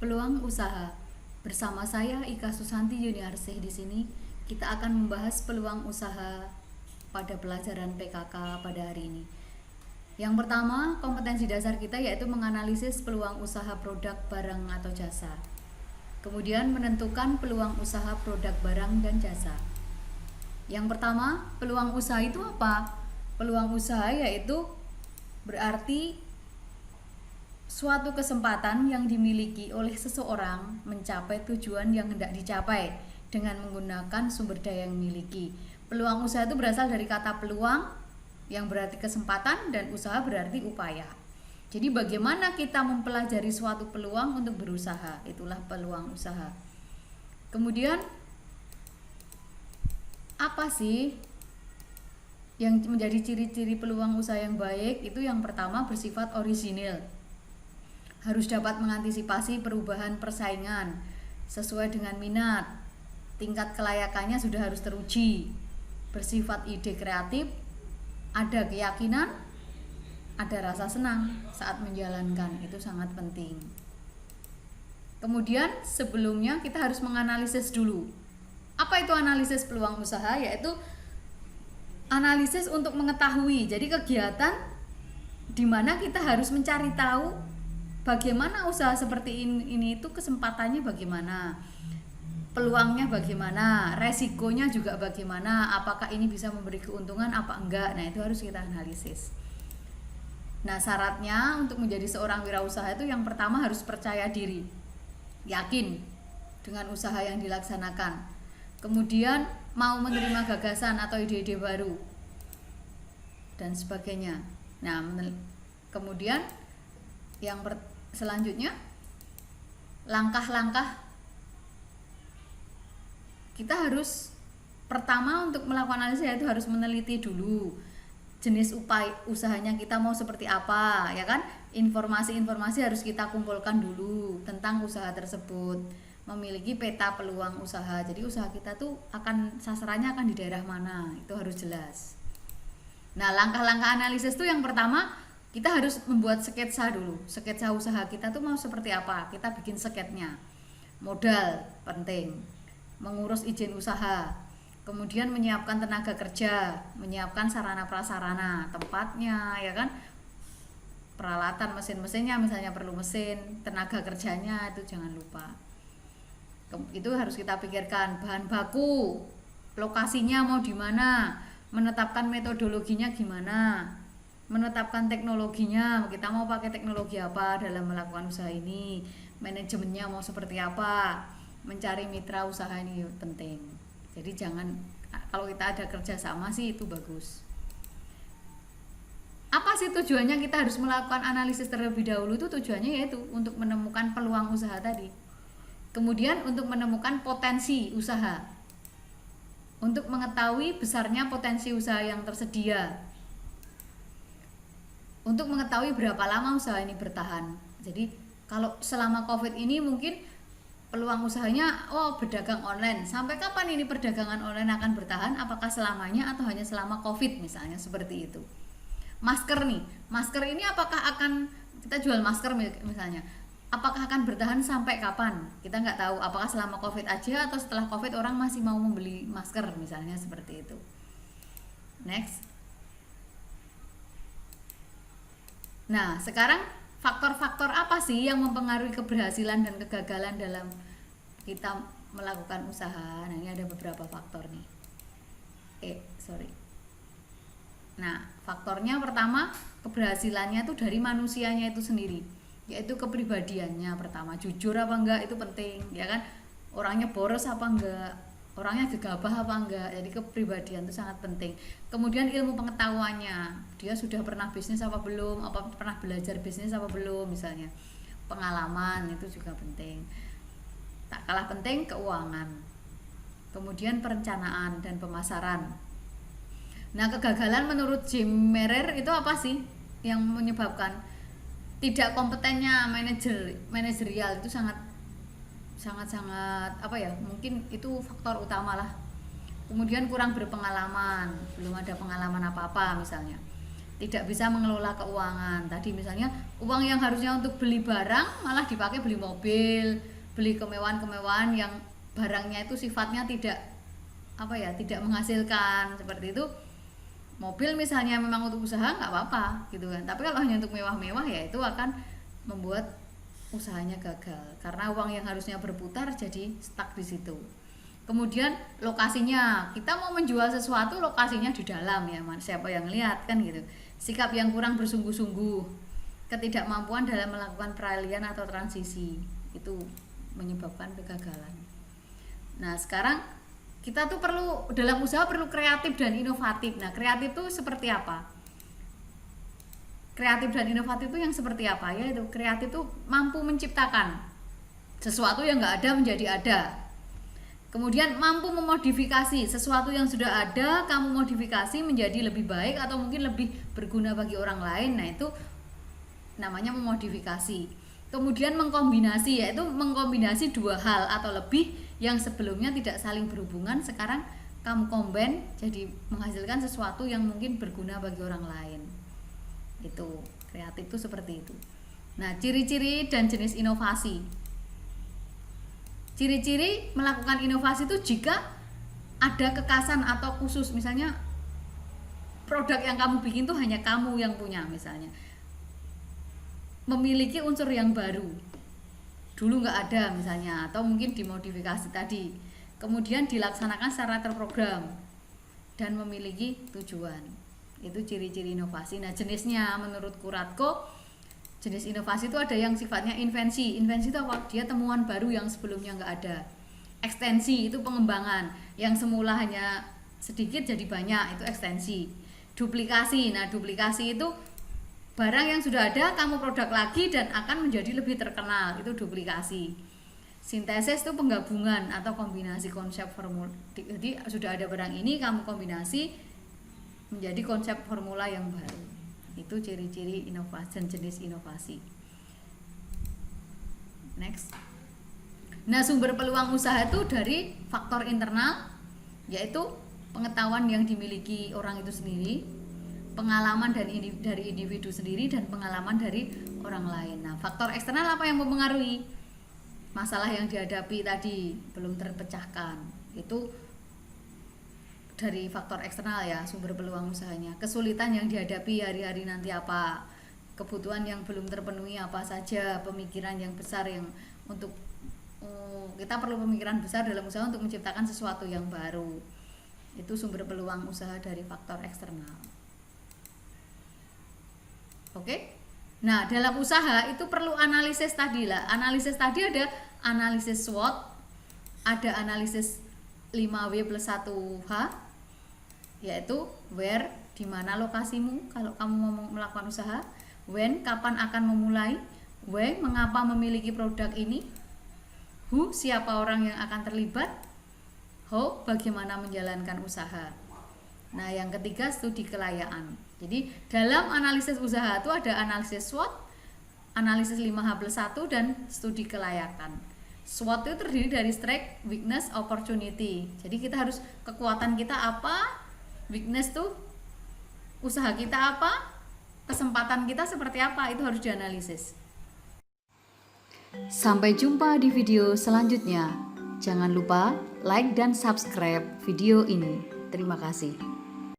Peluang usaha. Bersama saya Ika Susanti Yuniarsih di sini, kita akan membahas peluang usaha pada pelajaran PKK pada hari ini. Yang pertama, kompetensi dasar kita yaitu menganalisis peluang usaha produk, barang atau jasa. Kemudian menentukan peluang usaha produk, barang dan jasa. Yang pertama, peluang usaha itu apa? Peluang usaha yaitu berarti suatu kesempatan yang dimiliki oleh seseorang mencapai tujuan yang hendak dicapai dengan menggunakan sumber daya yang dimiliki. Peluang usaha itu berasal dari kata peluang yang berarti kesempatan dan usaha berarti upaya. Jadi bagaimana kita mempelajari suatu peluang untuk berusaha, itulah peluang usaha. Kemudian apa sih yang menjadi ciri-ciri peluang usaha yang baik? Itu yang pertama bersifat orisinil. Harus dapat mengantisipasi perubahan persaingan sesuai dengan minat. Tingkat kelayakannya sudah harus teruji. Bersifat ide kreatif, ada keyakinan, ada rasa senang saat menjalankan. Itu sangat penting. Kemudian sebelumnya kita harus menganalisis dulu. Apa itu analisis peluang usaha? Yaitu analisis untuk mengetahui. Jadi kegiatan di mana kita harus mencari tahu bagaimana usaha seperti ini itu kesempatannya bagaimana, peluangnya bagaimana, resikonya juga bagaimana, apakah ini bisa memberi keuntungan apa enggak. Nah, itu harus kita analisis. Nah, syaratnya untuk menjadi seorang wirausaha itu yang pertama harus percaya diri, yakin dengan usaha yang dilaksanakan, kemudian mau menerima gagasan atau ide-ide baru dan sebagainya. Nah, kemudian yang selanjutnya, langkah-langkah kita harus pertama untuk melakukan analisis yaitu harus meneliti dulu jenis usahanya kita mau seperti apa, ya kan? Informasi-informasi harus kita kumpulkan dulu tentang usaha tersebut, memiliki peta peluang usaha. Jadi usaha kita tuh sasarannya akan di daerah mana, itu harus jelas. Nah, langkah-langkah analisis tuh yang pertama kita harus membuat sketsa dulu. Sketsa usaha kita tuh mau seperti apa, kita bikin sketnya. Modal penting, mengurus izin usaha, kemudian menyiapkan tenaga kerja, menyiapkan sarana prasarana, tempatnya, ya kan, peralatan mesin-mesinnya, misalnya perlu mesin, tenaga kerjanya itu jangan lupa. Itu harus kita pikirkan. Bahan baku, lokasinya mau di mana, menetapkan metodologinya gimana, menetapkan teknologinya, kita mau pakai teknologi apa dalam melakukan usaha ini, manajemennya mau seperti apa, mencari mitra usaha ini penting. Jadi kalau kita ada kerjasama sih itu bagus. Apa sih tujuannya kita harus melakukan analisis terlebih dahulu? Itu tujuannya yaitu untuk menemukan peluang usaha tadi, kemudian untuk menemukan potensi usaha, untuk mengetahui besarnya potensi usaha yang tersedia, untuk mengetahui berapa lama usaha ini bertahan. Jadi kalau selama COVID ini mungkin peluang usahanya berdagang online. Sampai kapan ini perdagangan online akan bertahan? Apakah selamanya atau hanya selama COVID misalnya, seperti itu. Masker nih, masker ini apakah akan kita jual masker misalnya, apakah akan bertahan sampai kapan? Kita nggak tahu. Apakah selama COVID aja atau setelah COVID orang masih mau membeli masker misalnya, seperti itu. Next. Nah, sekarang faktor-faktor apa sih yang mempengaruhi keberhasilan dan kegagalan dalam kita melakukan usaha? Nah, ini ada beberapa faktor nih. Nah, faktornya pertama, keberhasilannya itu dari manusianya itu sendiri, yaitu kepribadiannya pertama. Jujur apa enggak itu penting, ya kan? Orangnya boros apa enggak? Orangnya gegabah apa enggak? Jadi kepribadian itu sangat penting. Kemudian ilmu pengetahuannya, dia sudah pernah bisnis apa belum, apa pernah belajar bisnis apa belum misalnya. Pengalaman itu juga penting. Tak kalah penting keuangan. Kemudian perencanaan dan pemasaran. Nah, kegagalan menurut Jim Merer itu apa sih yang menyebabkan tidak kompetennya manajerial? Itu sangat mungkin itu faktor utama lah. Kemudian kurang berpengalaman, belum ada pengalaman apa-apa misalnya. tidak bisa mengelola keuangan. Tadi misalnya uang yang harusnya untuk beli barang malah dipakai beli mobil, beli kemewahan-kemewahan yang barangnya itu sifatnya tidak tidak menghasilkan seperti itu. Mobil misalnya memang untuk usaha nggak apa-apa gitu kan, tapi kalau hanya untuk mewah-mewah ya itu akan membuat usahanya gagal karena uang yang harusnya berputar jadi stuck di situ. Kemudian lokasinya, kita mau menjual sesuatu lokasinya di dalam ya, siapa yang lihat kan gitu. Sikap yang kurang bersungguh-sungguh, ketidakmampuan dalam melakukan peralihan atau transisi itu menyebabkan kegagalan. Nah sekarang kita tuh dalam usaha perlu kreatif dan inovatif. Nah kreatif itu seperti apa? Kreatif dan inovatif itu yang seperti apa? Yaitu kreatif itu mampu menciptakan sesuatu yang nggak ada menjadi ada. Kemudian mampu memodifikasi sesuatu yang sudah ada, kamu modifikasi menjadi lebih baik atau mungkin lebih berguna bagi orang lain. Nah itu namanya memodifikasi. Kemudian mengkombinasi, yaitu mengkombinasi dua hal atau lebih yang sebelumnya tidak saling berhubungan, sekarang kamu combine jadi menghasilkan sesuatu yang mungkin berguna bagi orang lain. Itu kreatif itu seperti itu. Nah ciri-ciri dan jenis inovasi. Ciri-ciri melakukan inovasi itu jika ada kekhasan atau khusus, misalnya produk yang kamu bikin tuh hanya kamu yang punya, misalnya memiliki unsur yang baru, dulu nggak ada misalnya, atau mungkin dimodifikasi tadi, kemudian dilaksanakan secara terprogram dan memiliki tujuan. Itu ciri-ciri inovasi. Nah jenisnya menurut Kuratko, jenis inovasi itu ada yang sifatnya invensi. Invensi itu apa? Dia temuan baru yang sebelumnya nggak ada. Ekstensi itu pengembangan, yang semula hanya sedikit jadi banyak, itu ekstensi. Duplikasi, nah duplikasi itu barang yang sudah ada kamu produk lagi dan akan menjadi lebih terkenal, itu duplikasi. Sintesis itu penggabungan atau kombinasi konsep formula. Jadi sudah ada barang ini kamu kombinasi menjadi konsep formula yang baru. Itu ciri-ciri inovasi dan jenis inovasi. Next. Nah sumber peluang usaha itu dari faktor internal, yaitu pengetahuan yang dimiliki orang itu sendiri, pengalaman dari individu sendiri, dan pengalaman dari orang lain. Nah faktor eksternal apa yang mempengaruhi? Masalah yang dihadapi tadi belum terpecahkan, itu dari faktor eksternal ya, sumber peluang usahanya. Kesulitan yang dihadapi hari-hari nanti apa, kebutuhan yang belum terpenuhi apa saja, pemikiran yang besar yang untuk kita perlu pemikiran besar dalam usaha untuk menciptakan sesuatu yang baru. Itu sumber peluang usaha dari faktor eksternal. Oke? Nah dalam usaha itu perlu analisis tadi lah. Analisis tadi ada analisis SWOT, ada analisis 5W+1H, yaitu where, di mana lokasimu kalau kamu mau melakukan usaha, when, kapan akan memulai, why, mengapa memiliki produk ini, who, siapa orang yang akan terlibat, how, bagaimana menjalankan usaha. Nah yang ketiga studi kelayakan. Jadi dalam analisis usaha itu ada analisis SWOT, analisis 5H+1, dan studi kelayakan. SWOT itu terdiri dari strength, weakness, opportunity. Jadi kita harus kekuatan kita apa, weakness tuh usaha kita apa, kesempatan kita seperti apa, itu harus dianalisis. Sampai jumpa di video selanjutnya. Jangan lupa like dan subscribe video ini. Terima kasih.